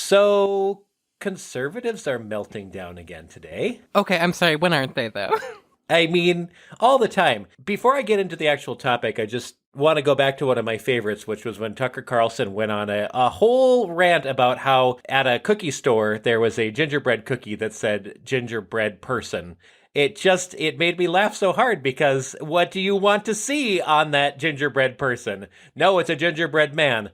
So, conservatives are melting down again today. Okay, I'm sorry, when aren't they, though? I mean, all the time. Before I get into the actual topic, I just want to go back to one of my favorites, which was when Tucker Carlson went on a whole rant about how at a cookie store there was a gingerbread cookie that said gingerbread person. It made me laugh so hard because what do you want to see on that gingerbread person? No, it's a gingerbread man.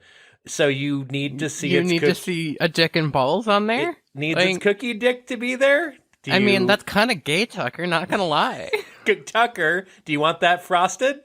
So you need to see to see a dick and balls on there? It needs its cookie dick to be there? I mean, that's kind of gay, Tucker, not gonna lie. Tucker, do you want that frosted?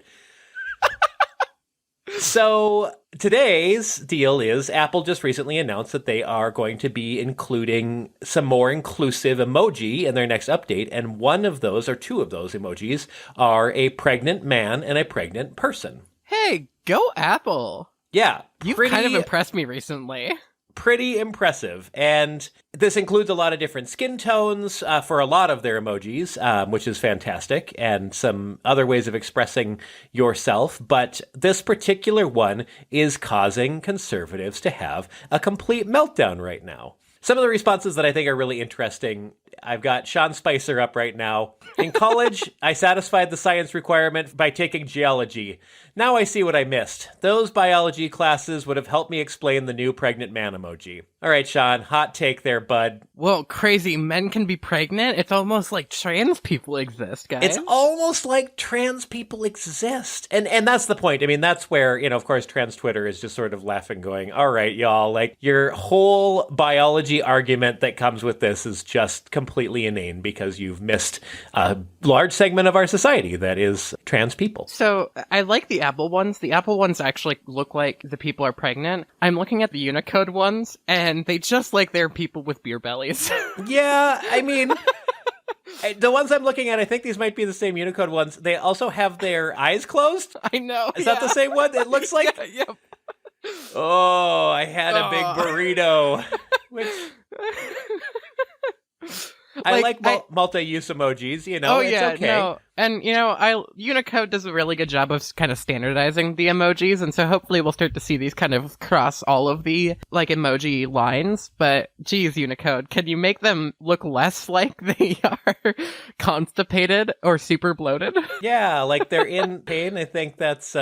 So today's deal is Apple just recently announced that they are going to be including some more inclusive emoji in their next update. And one of those, or two of those emojis, are a pregnant man and a pregnant person. Hey, go Apple. Yeah. You've kind of impressed me recently. Pretty impressive. And this includes a lot of different skin tones for a lot of their emojis, which is fantastic, and some other ways of expressing yourself. But this particular one is causing conservatives to have a complete meltdown right now. Some of the responses that I think are really interesting, I've got Sean Spicer up right now. In college, I satisfied the science requirement by taking geology. Now I see what I missed. Those biology classes would have helped me explain the new pregnant man emoji. All right, Sean, hot take there, bud. Whoa, crazy. Men can be pregnant? It's almost like trans people exist, guys. It's almost like trans people exist. And that's the point. I mean, that's where, of course, trans Twitter is just sort of laughing, going, all right, y'all, like your whole biology argument that comes with this is just completely inane because you've missed a large segment of our society that is trans people. So I like the Apple ones. The Apple ones actually look like the people are pregnant. I'm looking at the Unicode ones, and they just like they're people with beer bellies. Yeah, I mean, the ones I'm looking at, I think these might be the same Unicode ones. They also have their eyes closed. I know. Is that the same one? It looks like... Yeah. Oh, I had a big burrito. Which... I like multi-use emojis, it's okay. No. And, Unicode does a really good job of kind of standardizing the emojis, and so hopefully we'll start to see these kind of cross all of the, emoji lines. But, geez, Unicode, can you make them look less like they are constipated or super bloated? Yeah, like they're in pain. I think that's,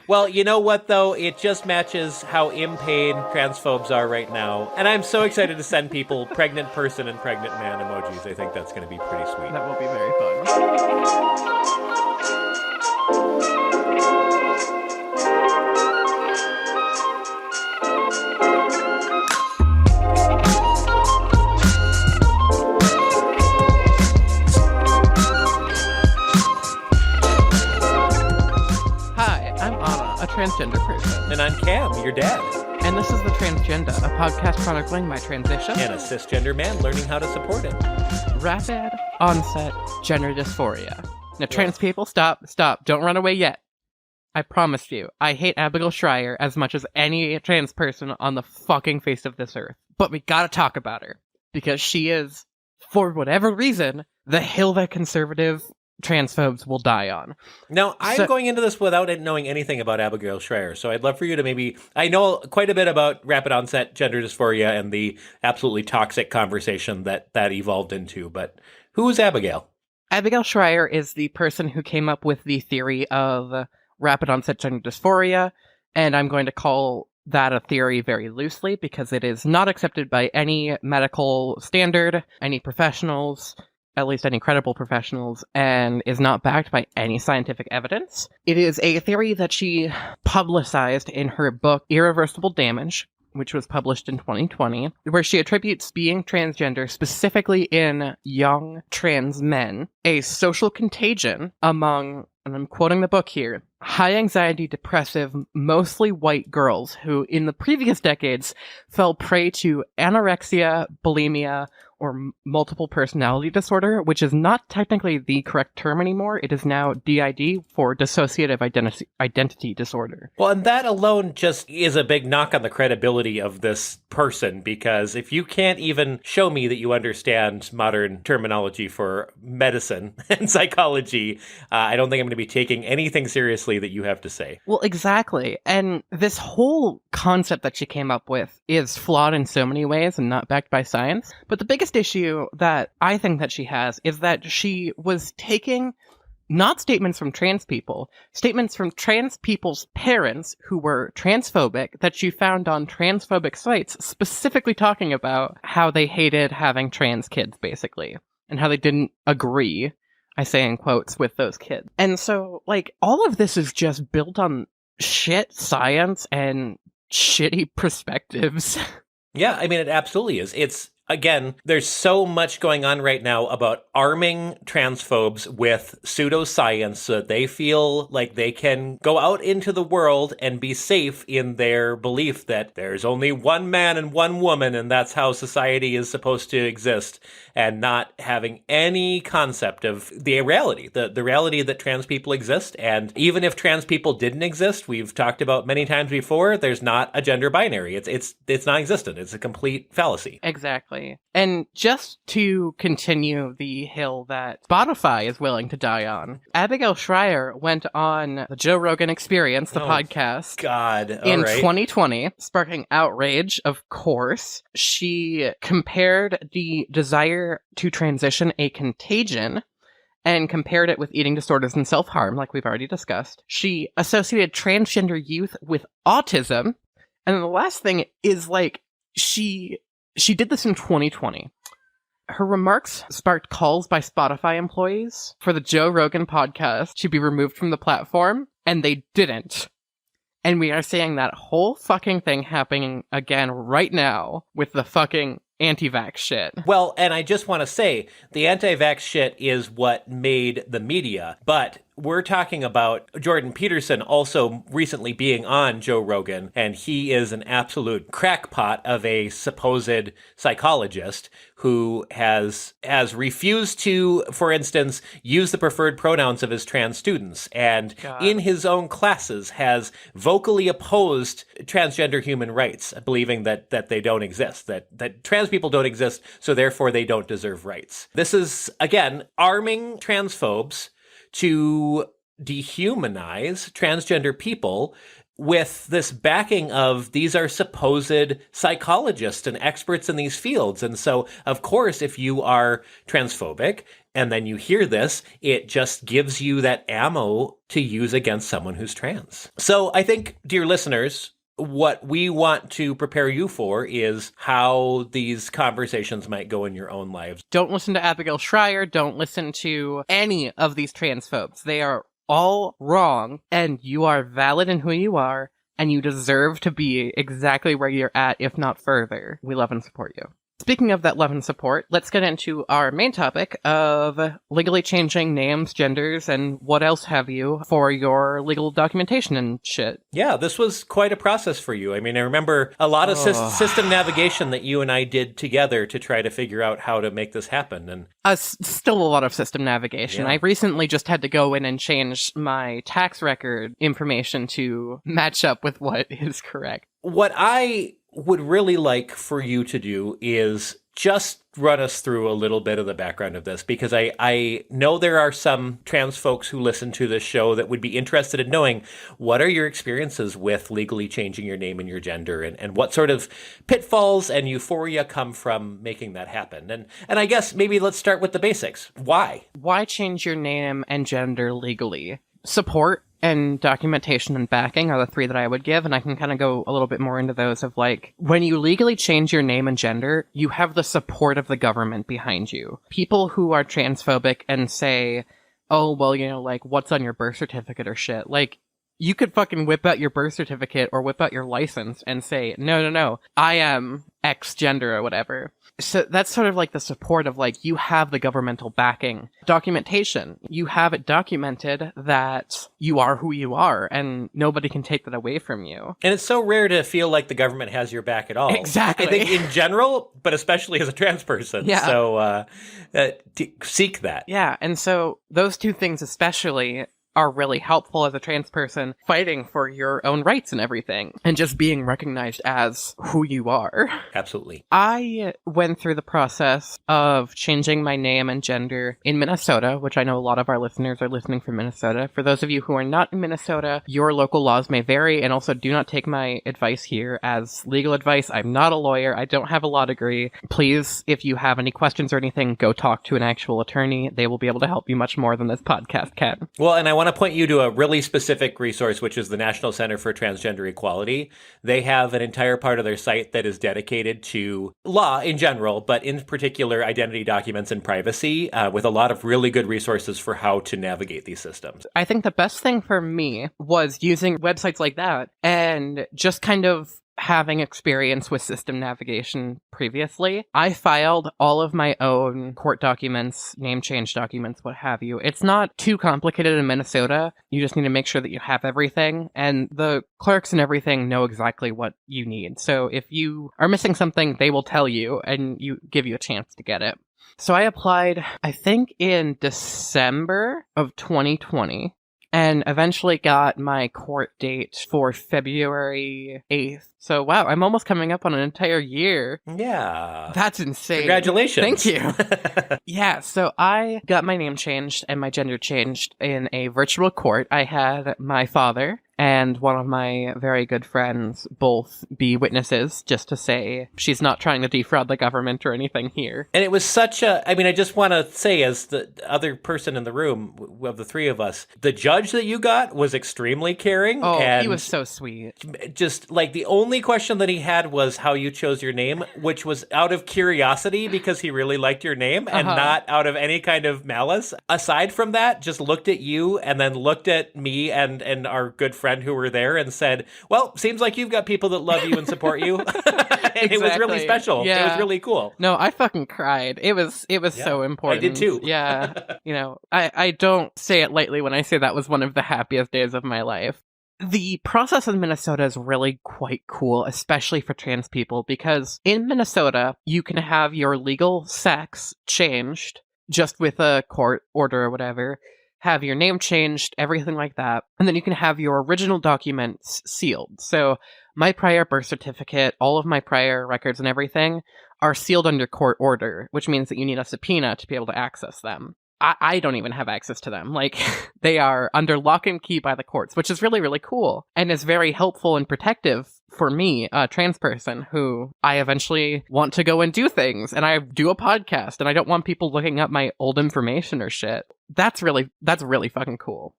well, you know what, though? It just matches how in pain transphobes are right now. And I'm so excited to send people pregnant person and pregnant man emojis. I think that's going to be pretty sweet. That will be very fun. Hi, I'm Anna, a transgender person. And I'm Cam, your dad. And this is The Transgender, a podcast chronicling my transition. And a cisgender man learning how to support it. Rapid Onset Gender Dysphoria. Now, trans people, stop, don't run away yet. I promise you, I hate Abigail Schreier as much as any trans person on the fucking face of this earth. But we gotta talk about her, because she is, for whatever reason, the hill that conservative transphobes will die on. Now, I'm going into this without knowing anything about Abigail Schreier, so I'd love for you to maybe... I know quite a bit about rapid onset gender dysphoria and the absolutely toxic conversation that evolved into, but who is Abigail? Abigail Schreier is the person who came up with the theory of rapid onset gender dysphoria, and I'm going to call that a theory very loosely because it is not accepted by any medical standard, any professionals, at least any credible professionals, and is not backed by any scientific evidence. It is a theory that she publicized in her book Irreversible Damage, which was published in 2020, where she attributes being transgender, specifically in young trans men, a social contagion among, and I'm quoting the book here, high anxiety, depressive, mostly white girls who in the previous decades fell prey to anorexia, bulimia, or multiple personality disorder, which is not technically the correct term anymore. It is now DID for dissociative identity disorder. Well, and that alone just is a big knock on the credibility of this person, because if you can't even show me that you understand modern terminology for medicine and psychology, I don't think I'm going to be taking anything seriously that you have to say. Well, exactly. And this whole concept that she came up with is flawed in so many ways and not backed by science. But the biggest issue that I think that she has is that she was taking not statements from trans people, statements from trans people's parents who were transphobic that she found on transphobic sites, specifically talking about how they hated having trans kids, basically, and how they didn't agree, I say in quotes, with those kids. And so, like, all of this is just built on shit science and shitty perspectives. Yeah, I mean, it absolutely is. It's, again, there's so much going on right now about arming transphobes with pseudoscience so that they feel like they can go out into the world and be safe in their belief that there's only one man and one woman, and that's how society is supposed to exist, and not having any concept of the reality, the reality that trans people exist. And even if trans people didn't exist, we've talked about many times before, there's not a gender binary. It's non-existent. It's a complete fallacy. Exactly. And just to continue the hill that Spotify is willing to die on, Abigail Schreier went on the Joe Rogan Experience, the podcast, God, in 2020, sparking outrage, of course. She compared the desire to transition a contagion and compared it with eating disorders and self-harm, like we've already discussed. She associated transgender youth with autism. And then the last thing is, like, she did this in 2020. Her remarks sparked calls by Spotify employees for the Joe Rogan podcast to be removed from the platform, and they didn't. And we are seeing that whole fucking thing happening again right now with the fucking anti-vax shit. Well, and I just want to say, the anti-vax shit is what made the media, but we're talking about Jordan Peterson also recently being on Joe Rogan, and he is an absolute crackpot of a supposed psychologist who has refused to, for instance, use the preferred pronouns of his trans students, and in his own classes has vocally opposed transgender human rights, believing that they don't exist, that trans people don't exist, so therefore they don't deserve rights. This is, again, arming transphobes to dehumanize transgender people with this backing of these are supposed psychologists and experts in these fields. And so, of course, if you are transphobic and then you hear this, it just gives you that ammo to use against someone who's trans. So I think, dear listeners, what we want to prepare you for is how these conversations might go in your own lives. Don't listen to Abigail Schreier. Don't listen to any of these transphobes. They are all wrong, and you are valid in who you are, and you deserve to be exactly where you're at, if not further. We love and support you. Speaking of that love and support, let's get into our main topic of legally changing names, genders, and what else have you for your legal documentation and shit. Yeah, this was quite a process for you. I mean, I remember a lot of system navigation that you and I did together to try to figure out how to make this happen. And still a lot of system navigation. Yeah. I recently just had to go in and change my tax record information to match up with what is correct. What I would really like for you to do is just run us through a little bit of the background of this, because I know there are some trans folks who listen to this show that would be interested in knowing what are your experiences with legally changing your name and your gender, and what sort of pitfalls and euphoria come from making that happen. And I guess maybe let's start with the basics. Why? Why change your name and gender legally? Support and documentation and backing are the three that I would give, and I can kind of go a little bit more into those of, like, when you legally change your name and gender, you have the support of the government behind you. People who are transphobic and say, oh, well, you know, like, what's on your birth certificate or shit, like, you could fucking whip out your birth certificate or whip out your license and say, no, I am X gender or whatever. So that's sort of like the support of like, you have the governmental backing. Documentation. You have it documented that you are who you are and nobody can take that away from you. And it's so rare to feel like the government has your back at all. Exactly. I think in general, but especially as a trans person. Yeah. So seek that. Yeah. And so those two things especially are really helpful as a trans person fighting for your own rights and everything and just being recognized as who you are. Absolutely. I went through the process of changing my name and gender in Minnesota, which I know a lot of our listeners are listening from Minnesota. For those of you who are not in Minnesota, your local laws may vary, and also do not take my advice here as legal advice. I'm not a lawyer. I don't have a law degree. Please, if you have any questions or anything, go talk to an actual attorney. They will be able to help you much more than this podcast can. Well, and I want to point you to a really specific resource, which is the National Center for Transgender Equality. They have an entire part of their site that is dedicated to law in general, but in particular identity documents and privacy, with a lot of really good resources for how to navigate these systems. I think the best thing for me was using websites like that and just kind of having experience with system navigation previously. I filed all of my own court documents, name change documents, what have you. It's not too complicated in Minnesota. You just need to make sure that you have everything, and the clerks and everything know exactly what you need. So if you are missing something, they will tell you and give you a chance to get it. So I applied, I think in December of 2020. And eventually got my court date for February 8th. So, wow, I'm almost coming up on an entire year. Yeah. That's insane. Congratulations. Thank you. Yeah, so I got my name changed and my gender changed in a virtual court. I had my father and one of my very good friends both be witnesses, just to say she's not trying to defraud the government or anything here. And it was such a, I mean, I just want to say, as the other person in the room of the three of us, the judge that you got was extremely caring. Oh, and he was so sweet. Just like the only question that he had was how you chose your name, which was out of curiosity because he really liked your name and not out of any kind of malice. Aside from that, just looked at you and then looked at me and our good friend who were there and said, well, seems like you've got people that love you and support you. And Exactly. It was really special. Yeah. It was really cool. No, I fucking cried. It was so important. I did too. Yeah. I don't say it lightly when I say that was one of the happiest days of my life. The process in Minnesota is really quite cool, especially for trans people, because in Minnesota, you can have your legal sex changed just with a court order or whatever, have your name changed, everything like that, and then you can have your original documents sealed. So my prior birth certificate, all of my prior records and everything are sealed under court order, which means that you need a subpoena to be able to access them. I don't even have access to them. Like, they are under lock and key by the courts, which is really, really cool and is very helpful and protective for me, a trans person who I eventually want to go and do things, and I do a podcast, and I don't want people looking up my old information or shit. That's really fucking cool.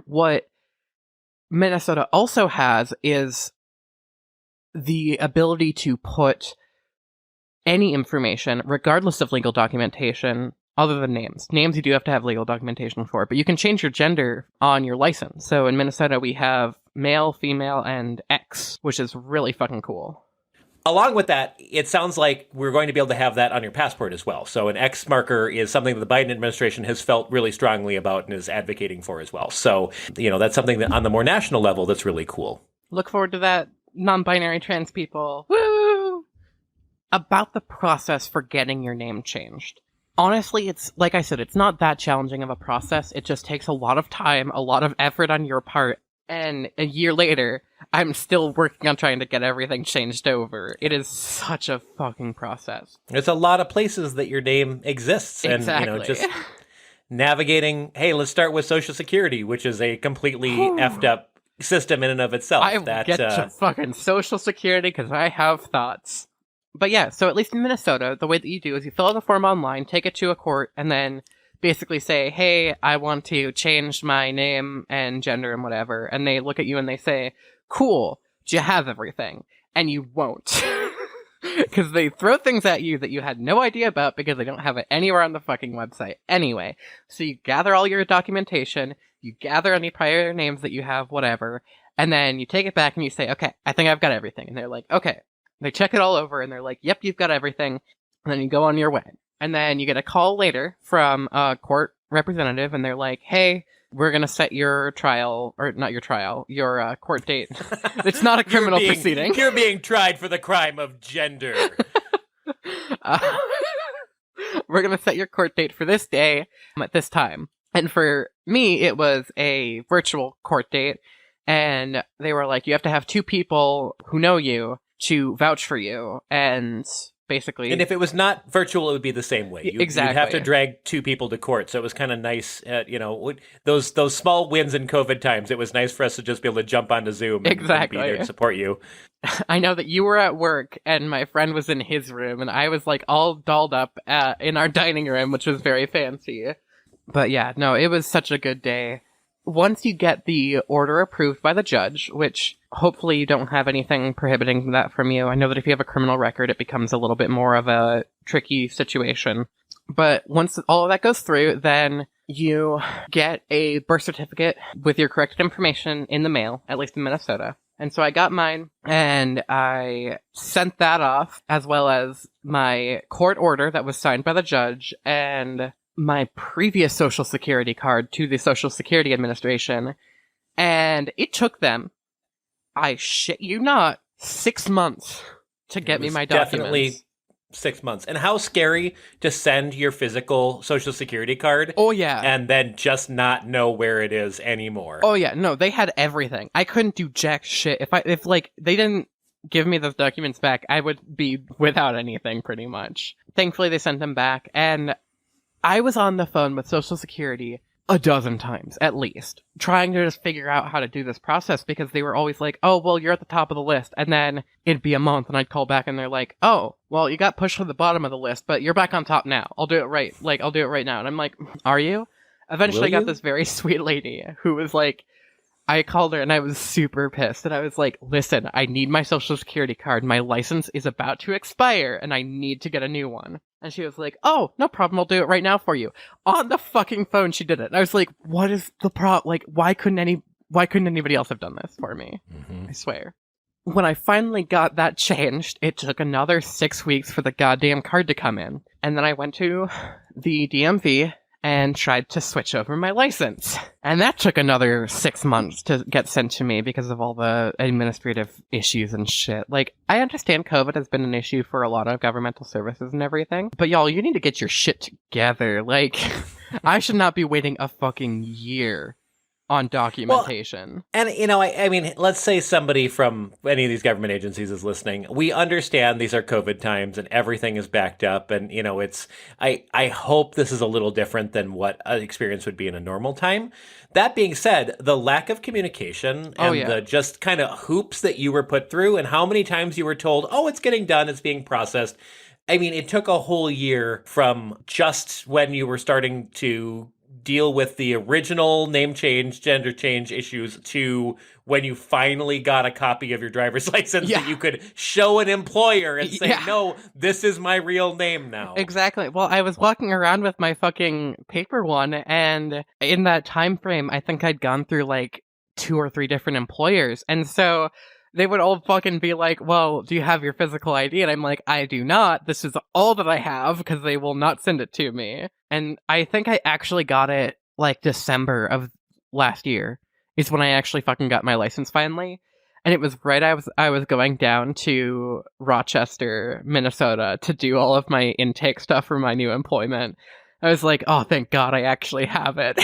What Minnesota also has is the ability to put any information, regardless of legal documentation, other than names. Names you do have to have legal documentation for, but you can change your gender on your license. So in Minnesota, we have male, female, and X, which is really fucking cool. Along with that, it sounds like we're going to be able to have that on your passport as well. So an X marker is something that the Biden administration has felt really strongly about and is advocating for as well. So, that's something that on the more national level, that's really cool. Look forward to that, non-binary trans people. Woo! About the process for getting your name changed. Honestly, it's, like I said, it's not that challenging of a process. It just takes a lot of time, a lot of effort on your part. And a year later, I'm still working on trying to get everything changed over. It is such a fucking process. There's a lot of places that your name exists. Exactly. And, just navigating, hey, let's start with Social Security, which is a completely effed up system in and of itself. I will get to fucking Social Security because I have thoughts. But yeah, so at least in Minnesota, the way that you do is you fill out a form online, take it to a court, and then basically say, hey, I want to change my name and gender and whatever. And they look at you and they say, cool, do you have everything? And you won't. Because they throw things at you that you had no idea about because they don't have it anywhere on the fucking website. Anyway, so you gather all your documentation, You gather any prior names that you have, whatever, and then you take it back and you say, okay, I think I've got everything. And they're like, okay. They check it all over and they're like, yep, you've got everything. And then you go on your way. And then you get a call later from a court representative and they're like, hey, we're going to set your trial, or not your trial, your court date. It's not a criminal proceeding. You're being tried for the crime of gender. We're going to set your court date for this day at this time. And for me, it was a virtual court date. And they were like, you have to have 2 people who know you to vouch for you. And basically... And if it was not virtual, it would be the same way. Exactly. You'd have to drag 2 people to court. So it was kind of nice, those small wins in COVID times. It was nice for us to just be able to jump onto Zoom and be there to support you. I know that you were at work and my friend was in his room and I was like all dolled up in our dining room, which was very fancy. But yeah, no, it was such a good day. Once you get the order approved by the judge, which hopefully you don't have anything prohibiting that from you. I know that if you have a criminal record, it becomes a little bit more of a tricky situation. But once all of that goes through, then you get a birth certificate with your corrected information in the mail, at least in Minnesota. And so I got mine and I sent that off, as well as my court order that was signed by the judge and my previous Social Security card to the Social Security Administration, and it took them, I shit you not, 6 months to get me my documents. Definitely 6 months. And how scary to send your physical Social Security card. Oh, yeah. And then just not know where it is anymore. Oh, yeah. No, they had everything. I couldn't do jack shit. If they didn't give me those documents back, I would be without anything, pretty much. Thankfully, they sent them back, and I was on the phone with Social Security a dozen times, at least, trying to just figure out how to do this process, because they were always like, oh, well, you're at the top of the list, and then it'd be a month, and I'd call back, and they're like, oh, well, you got pushed to the bottom of the list, but you're back on top now. I'll do it right now. And I'm like, are you? Eventually, I got this very sweet lady who was like, I called her and I was super pissed and I was like, listen, I need my Social Security card. My license is about to expire and I need to get a new one. And she was like, oh, no problem. I'll do it right now for you. On the fucking phone, she did it. And I was like, what is the problem? Like, why couldn't anybody else have done this for me? Mm-hmm. I swear. When I finally got that changed, it took another 6 weeks for the goddamn card to come in. And then I went to the DMV and tried to switch over my license. And that took another 6 months to get sent to me because of all the administrative issues and shit. Like, I understand COVID has been an issue for a lot of governmental services and everything, but y'all, you need to get your shit together. Like, I should not be waiting a fucking year on documentation. Well, and, I mean, let's say somebody from any of these government agencies is listening. We understand these are COVID times and everything is backed up. And, I hope this is a little different than what an experience would be in a normal time. That being said, the lack of communication and the just kind of hoops that you were put through and how many times you were told, oh, it's getting done, it's being processed. I mean, it took a whole year from just when you were starting to deal with the original name change, gender change issues to when you finally got a copy of your driver's license that you could show an employer and say, no, this is my real name now. Exactly. Well, I was walking around with my fucking paper one, and in that time frame, I think I'd gone through like 2 or 3 different employers. And so they would all fucking be like, well, do you have your physical ID? And I'm like, I do not. This is all that I have because they will not send it to me. And I think I actually got it like December of last year is when I actually fucking got my license finally. And it was right I was going down to Rochester, Minnesota to do all of my intake stuff for my new employment. I was like, oh, thank God I actually have it.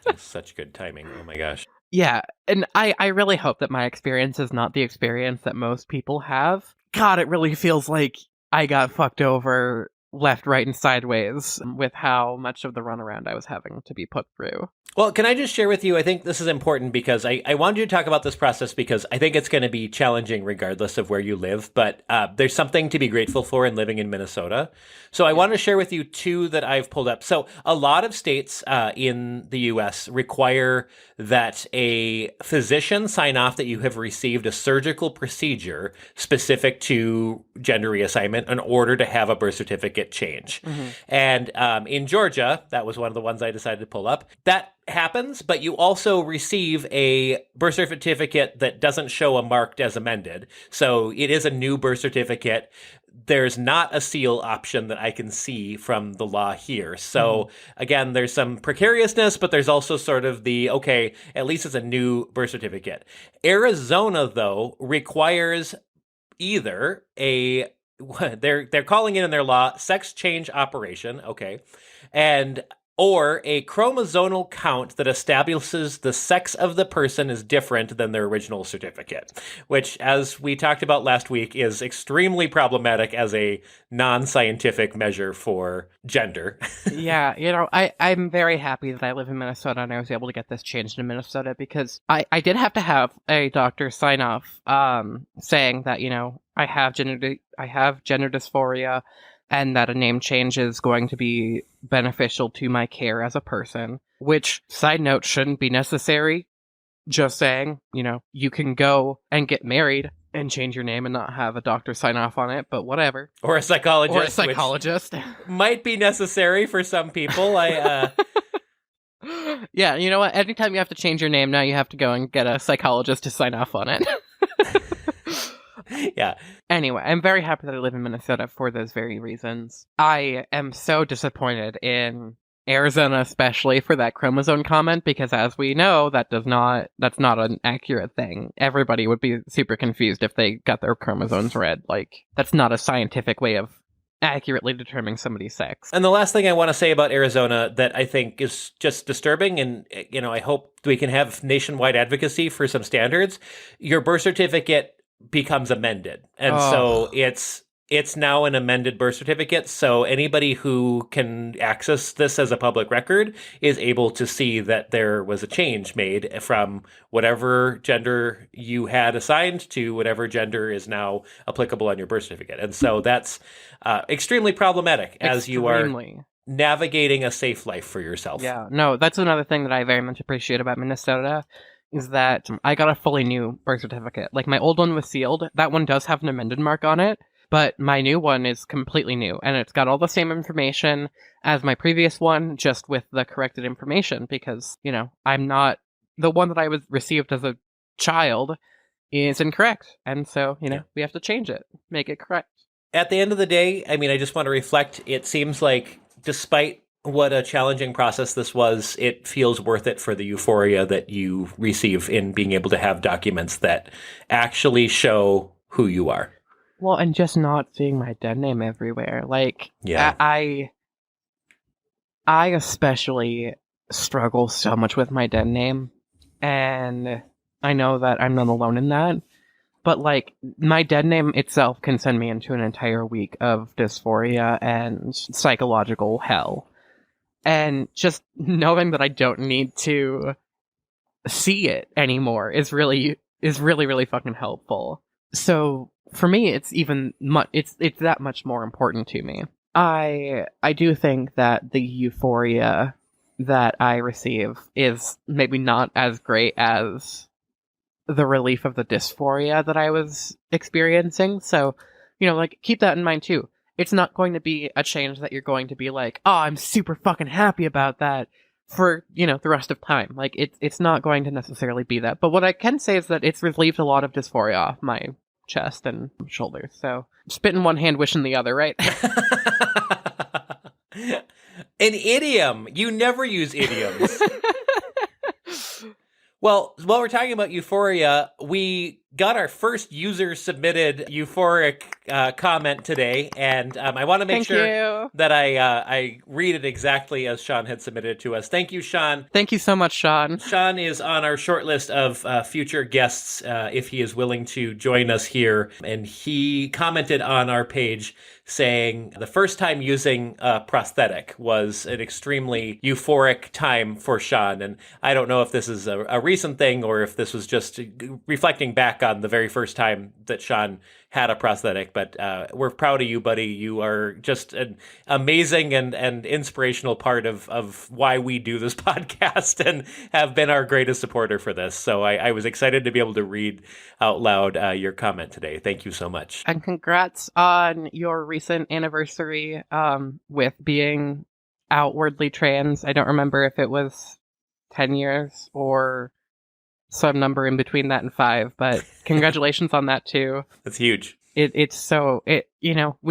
That's such good timing. Oh my gosh. Yeah, and I really hope that my experience is not the experience that most people have. God, it really feels like I got fucked over left, right, and sideways with how much of the runaround I was having to be put through. Well, can I just share with you, I think this is important because I wanted you to talk about this process because I think it's going to be challenging regardless of where you live, but there's something to be grateful for in living in Minnesota. So I want to share with you 2 that I've pulled up. So a lot of states in the U.S. require that a physician sign off that you have received a surgical procedure specific to gender reassignment in order to have a birth certificate certificate change. And in Georgia, that was one of the ones I decided to pull up. That happens, but you also receive a birth certificate that doesn't show a marked as amended. So it is a new birth certificate. There's not a seal option that I can see from the law here. So again, there's some precariousness, but there's also sort of the, okay, at least it's a new birth certificate. Arizona, though, requires either they're calling it in their law sex change operation, okay, and or a chromosomal count that establishes the sex of the person is different than their original certificate, which, as we talked about last week, is extremely problematic as a non-scientific measure for gender. Yeah, I'm very happy that I live in Minnesota and I was able to get this changed in Minnesota, because I did have to have a doctor sign off saying that, I have gender dysphoria, and that a name change is going to be beneficial to my care as a person, which, side note, shouldn't be necessary. Just saying, you can go and get married and change your name and not have a doctor sign off on it, but whatever. Or a psychologist. Or a psychologist. Which might be necessary for some people. Yeah, you know what? Anytime you have to change your name, now you have to go and get a psychologist to sign off on it. Yeah. Anyway, I'm very happy that I live in Minnesota for those very reasons. I am so disappointed in Arizona, especially for that chromosome comment, because as we know, that's not an accurate thing. Everybody would be super confused if they got their chromosomes read. Like, that's not a scientific way of accurately determining somebody's sex. And the last thing I want to say about Arizona that I think is just disturbing, and I hope we can have nationwide advocacy for some standards, your birth certificate becomes amended. And so it's now an amended birth certificate. So anybody who can access this as a public record is able to see that there was a change made from whatever gender you had assigned to whatever gender is now applicable on your birth certificate. And so that's extremely problematic as you are navigating a safe life for yourself. Yeah, no, that's another thing that I very much appreciate about Minnesota, is that I got a fully new birth certificate. Like, my old one was sealed. That one does have an amended mark on it, but my new one is completely new, and it's got all the same information as my previous one, just with the corrected information, because, I'm not... The one that I was received as a child is incorrect, and so, we have to change it, make it correct. At the end of the day, I just want to reflect, it seems like, despite what a challenging process this was, it feels worth it for the euphoria that you receive in being able to have documents that actually show who you are. Well, and just not seeing my dead name everywhere. Like, yeah. I especially struggle so much with my dead name, and I know that I'm not alone in that, but, like, my dead name itself can send me into an entire week of dysphoria and psychological hell. And just knowing that I don't need to see it anymore is really, really fucking helpful. So for me, it's it's that much more important to me. I do think that the euphoria that I receive is maybe not as great as the relief of the dysphoria that I was experiencing. So, keep that in mind too. It's not going to be a change that you're going to be like, oh, I'm super fucking happy about that for, the rest of time. Like, it's not going to necessarily be that. But what I can say is that it's relieved a lot of dysphoria off my chest and shoulders. So, spit in one hand, wish in the other, right? An idiom. You never use idioms. Well, while we're talking about euphoria, we got our first user-submitted euphoric comment today, and I want to make sure that I read it exactly as Sean had submitted it to us. Thank you, Sean. Thank you so much, Sean. Sean is on our short list of future guests if he is willing to join us here, and he commented on our page saying the first time using a prosthetic was an extremely euphoric time for Sean, and I don't know if this is a recent thing or if this was just reflecting back on the very first time that Sean had a prosthetic, but we're proud of you, buddy. You are just an amazing and inspirational part of why we do this podcast and have been our greatest supporter for this. So I was excited to be able to read out loud your comment today. Thank you so much. And congrats on your recent anniversary with being outwardly trans. I don't remember if it was 10 years or some number in between that and 5, but congratulations on that too. That's huge. We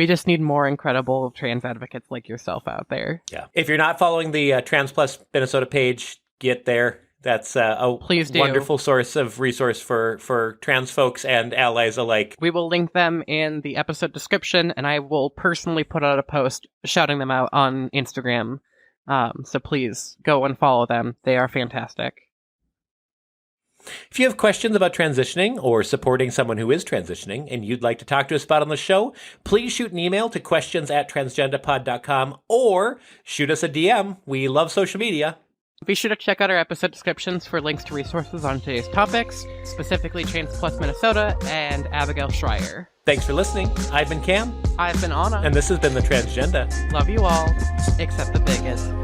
just need more incredible trans advocates like yourself out there. Yeah. If you're not following the Trans Plus Minnesota page, get there. That's a wonderful source of resource for trans folks and allies alike. We will link them in the episode description, and I will personally put out a post shouting them out on Instagram. So please go and follow them. They are fantastic. If you have questions about transitioning or supporting someone who is transitioning and you'd like to talk to us about on the show, please shoot an email to questions@transgendapod.com or shoot us a DM. We love social media. Be sure to check out our episode descriptions for links to resources on today's topics, specifically Trans Plus Minnesota and Abigail Schreier. Thanks for listening. I've been Cam. I've been Anna. And this has been The Transgenda. Love you all, except the bigots.